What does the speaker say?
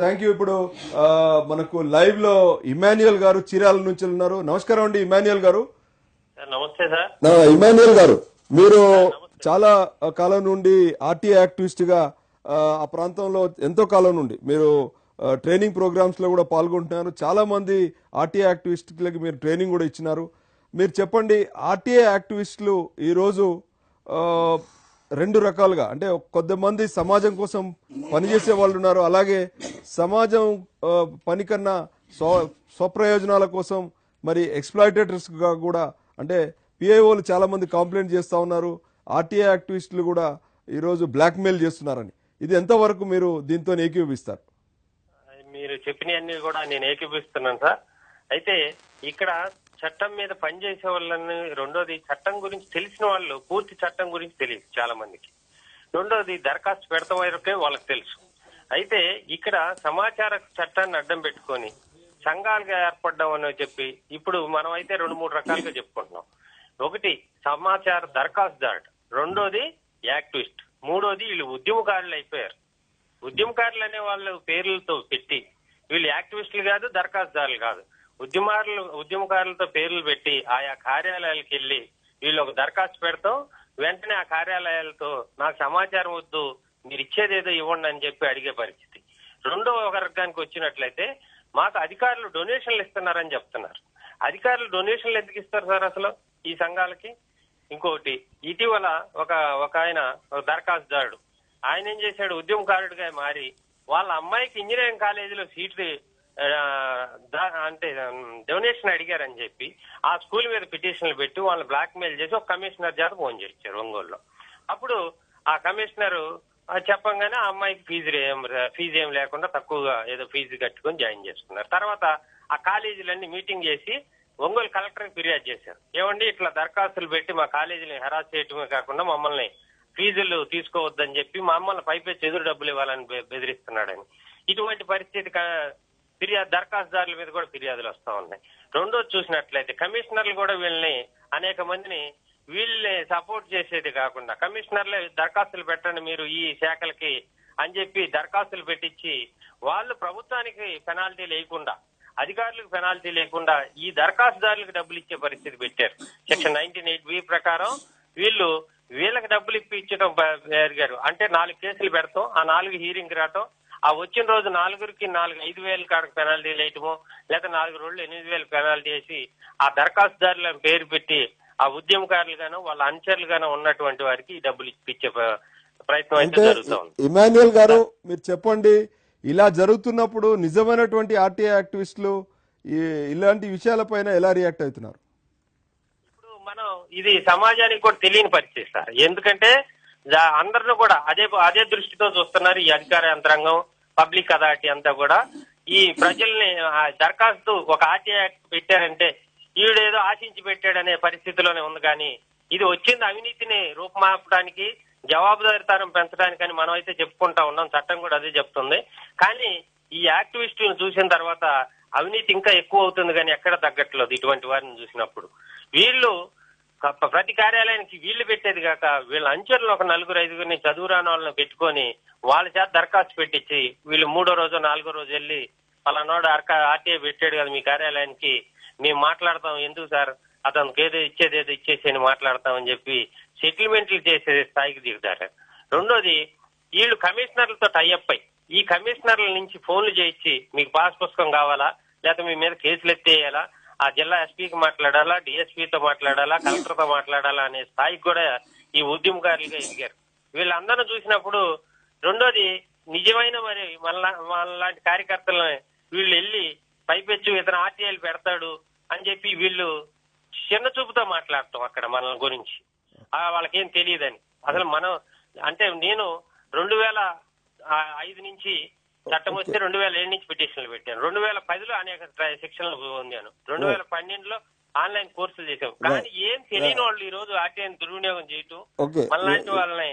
Thank you. ఇప్పుడు మనకు live లో ఇమాన్యుయల్ గారు చీరాల నుంచి ఉన్నారు. నమస్కారం అండి ఇమాన్యుయల్ గారు. నమస్తే సార్. ఇమాన్యుయల్ గారు, మీరు చాలా కాలం నుండి ఆర్టీఐ యాక్టివిస్ట్ గా ఆ ప్రాంతంలో ఎంతో కాలం నుండి మీరు ట్రైనింగ్ ప్రోగ్రామ్స్ లో కూడా పాల్గొంటున్నారు. చాలా మంది ఆర్టీఐ యాక్టివిస్టులకి మీరు ట్రైనింగ్ కూడా ఇచ్చినారు. మీరు చెప్పండి, ఆర్టీఐ యాక్టివిస్టులు ఈరోజు రెండు రకాలుగా, అంటే కొంతమంది సమాజం కోసం పనిచేసే వాళ్ళు ఉన్నారు, అలాగే సమాజం పని కన్నా స్వప్రయోజనాల కోసం మరి ఎక్స్ప్లాయిటేటర్స్ గా కూడా, అంటే పిఐఓలు చాలా మంది కంప్లైంట్ చేస్తా ఉన్నారు, ఆర్టీఐ యాక్టివిస్టులు కూడా ఈరోజు బ్లాక్మెయిల్ చేస్తున్నారని. ఇది ఎంతవరకు మీరు దీంతో ఏకీభవిస్తారు? మీరు చెప్పినవన్నీ కూడా నేను ఏకీభవిస్తున్నాను సార్. అయితే ఇక్కడ చట్టం మీద పనిచేసే వాళ్ళని, రెండోది చట్టం గురించి తెలిసిన వాళ్ళు పూర్తి చట్టం గురించి తెలియదు చాలా మందికి, రెండోది దరఖాస్తు పెడతాం వరకే వాళ్ళకి తెలుసు. అయితే ఇక్కడ సమాచార చట్టాన్ని అడ్డం పెట్టుకొని సంఘాలుగా ఏర్పడ్డాం అని చెప్పి ఇప్పుడు మనం అయితే 2-3 రకాలుగా చెప్పుకుంటున్నాం. ఒకటి సమాచార దరఖాస్తుదారుడు, రెండోది యాక్టివిస్ట్, మూడోది వీళ్ళు ఉద్యమకారులు అయిపోయారు. ఉద్యమకారులు అనే వాళ్ళ పేర్లతో పెట్టి వీళ్ళు యాక్టివిస్టులు కాదు, దరఖాస్తుదారులు కాదు, ఉద్యమకారులతో పేర్లు పెట్టి ఆయా కార్యాలయాలకు వెళ్లి వీళ్ళు ఒక దరఖాస్తు పెడతాం, వెంటనే ఆ కార్యాలయాలతో నాకు సమాచారం వద్దు, మీరు ఇచ్చేదేదో ఇవ్వండి అని చెప్పి అడిగే పరిస్థితి. రెండో వర్గానికి వచ్చినట్లయితే మాకు అధికారులు డొనేషన్లు ఇస్తున్నారని చెప్తున్నారు. అధికారులు డొనేషన్లు ఎందుకు ఇస్తారు సార్ అసలు ఈ సంఘాలకి? ఇంకోటి, ఇటీవల ఒక ఆయన దరఖాస్తుదారుడు, ఆయన ఏం చేశాడు, ఉద్యమకారుడిగా మారి వాళ్ళ అమ్మాయికి ఇంజనీరింగ్ కాలేజీలో సీట్లు అంటే డొనేషన్ అడిగారని చెప్పి ఆ స్కూల్ మీద పిటిషన్లు పెట్టి వాళ్ళని బ్లాక్ మెయిల్ చేసి ఒక కమిషనర్ చేత ఫోన్ చేశారు ఒంగోలులో. అప్పుడు ఆ కమిషనర్ చెప్పంగానే ఆ అమ్మాయికి ఫీజు ఏం లేకుండా తక్కువగా ఏదో ఫీజు కట్టుకొని జాయిన్ చేసుకున్నారు. తర్వాత ఆ కాలేజీలన్నీ మీటింగ్ చేసి ఒంగోలు కలెక్టర్కి ఫిర్యాదు చేశారు. ఏమండి ఇట్లా దరఖాస్తులు పెట్టి మా కాలేజీని హెరాస్ చేయటమే కాకుండా మమ్మల్ని ఫీజులు తీసుకోవద్దని చెప్పి మమ్మల్ని పైపెచ్చి ఎదురు డబ్బులు ఇవ్వాలని బెదిరిస్తున్నాడని. ఇటువంటి పరిస్థితి దరఖాస్తుదారుల మీద కూడా ఫిర్యాదులు వస్తా ఉన్నాయి. రెండోది చూసినట్లయితే కమిషనర్లు కూడా వీళ్ళని అనేక మందిని వీళ్ళని సపోర్ట్ చేసేది కాకుండా కమిషనర్లే దరఖాస్తులు పెట్టండి మీరు ఈ శాఖలకి అని చెప్పి దరఖాస్తులు పెట్టించి వాళ్ళు ప్రభుత్వానికి పెనాల్టీ లేకుండా, అధికారులకు పెనాల్టీ లేకుండా ఈ దరఖాస్తుదారులకు డబ్బులు ఇచ్చే పరిస్థితి పెట్టారు. సెక్షన్ 19(8)B ప్రకారం వీళ్ళకి డబ్బులు ఇప్పించడం జరిగారు. అంటే 4 కేసులు పెడతాం, ఆ 4 హీరింగ్ రావటం, ఆ వచ్చిన రోజు 4కి 5,000 కాడకు పెనాల్టీ వేయటము, లేదా 4 రోజులు 8,000 పెనాల్టీ వేసి ఆ దరఖాస్తుదారుల పేరు పెట్టి ఆ ఉద్యమకారులు గాను వాళ్ళ అనుచరులు గాను ఉన్నటువంటి వారికి ఈ డబ్బులు ఇప్పించే ప్రయత్నం అయితే జరుగుతూ ఉంది. ఇమాన్యుయల్ గారు, మీరు చెప్పండి, ఇలా జరుగుతున్నప్పుడు నిజమైనటువంటి ఆర్టీఐ యాక్టివిస్టులు ఇలాంటి విషయాలపైన ఎలా రియాక్ట్ అవుతున్నారు? ఇప్పుడు మనం ఇది సమాజానికి కూడా తెలియని పరిస్థితి సార్. ఎందుకంటే అందరిని కూడా అదే దృష్టితో చూస్తున్నారు ఈ అధికార యంత్రాంగం, పబ్లిక్ అథారిటీ అంతా కూడా. ఈ ప్రజల్ని దరఖాస్తు ఒక ఆర్టీఐ యాక్ట్ పెట్టారంటే ఈడేదో ఆశించి పెట్టాడనే పరిస్థితిలోనే ఉంది. కానీ ఇది వచ్చింది అవినీతిని రూపుమాపడానికి, జవాబుదారీతనం పెంచడానికని మనం అయితే చెప్పుకుంటా ఉన్నాం, చట్టం కూడా అదే చెప్తుంది. కానీ ఈ యాక్టివిస్టులను చూసిన తర్వాత అవినీతి ఇంకా ఎక్కువ అవుతుంది, కానీ ఎక్కడ తగ్గట్లేదు. ఇటువంటి వారిని చూసినప్పుడు వీళ్ళు ప్రతి కార్యాలయానికి వీళ్ళు పెట్టేది కాక వీళ్ళ అంచెలను ఒక 4-5 చదువురాని వాళ్ళని పెట్టుకొని వాళ్ళ చేత దరఖాస్తు పెట్టించి వీళ్ళు 3వ రోజు 4వ రోజు వెళ్ళి పలానాడు ఆర్టీఐ పెట్టాడు కదా మీ కార్యాలయానికి, మేము మాట్లాడతాం, ఎందుకు సార్ అతనికి ఏదో ఇచ్చేసేని మాట్లాడతామని చెప్పి సెటిల్మెంట్లు చేసే స్థాయికి దిగుతారు. రెండోది, వీళ్ళు కమిషనర్లతో టైఅప్ అయ్యి ఈ కమిషనర్ల నుంచి ఫోన్లు చేయించి మీకు పాస్ పుస్తకం కావాలా, లేకపోతే మీ మీద కేసులు ఎత్తేయాలా, ఆ జిల్లా ఎస్పీకి మాట్లాడాలా, డిఎస్పీతో మాట్లాడాలా, కలెక్టర్తో మాట్లాడాలా అనే స్థాయికి కూడా ఈ ఉద్యమకారులుగా ఎదిగారు. వీళ్ళందరూ చూసినప్పుడు రెండోది, నిజమైన మరి మనలాంటి కార్యకర్తలని వీళ్ళు వెళ్ళి పైపెచ్చు ఇతను ఆర్టీఐలు పెడతాడు అని చెప్పి వీళ్ళు చిన్న చూపుతో మాట్లాడటం అక్కడ మన గురించి, వాళ్ళకేం తెలియదని. అసలు మనం అంటే నేను 2005 నుంచి చట్టం వస్తే 2007 నుంచి పిటిషన్లు పెట్టాను, 2010లో అనేక శిక్షణలు పొందాను, 2012లో ఆన్లైన్ కోర్సులు చేసాం. కానీ ఏం తెలియని వాళ్ళు ఈ రోజు ఆర్టీఐని దుర్వినియోగం చేయటం, మనలాంటి వాళ్ళని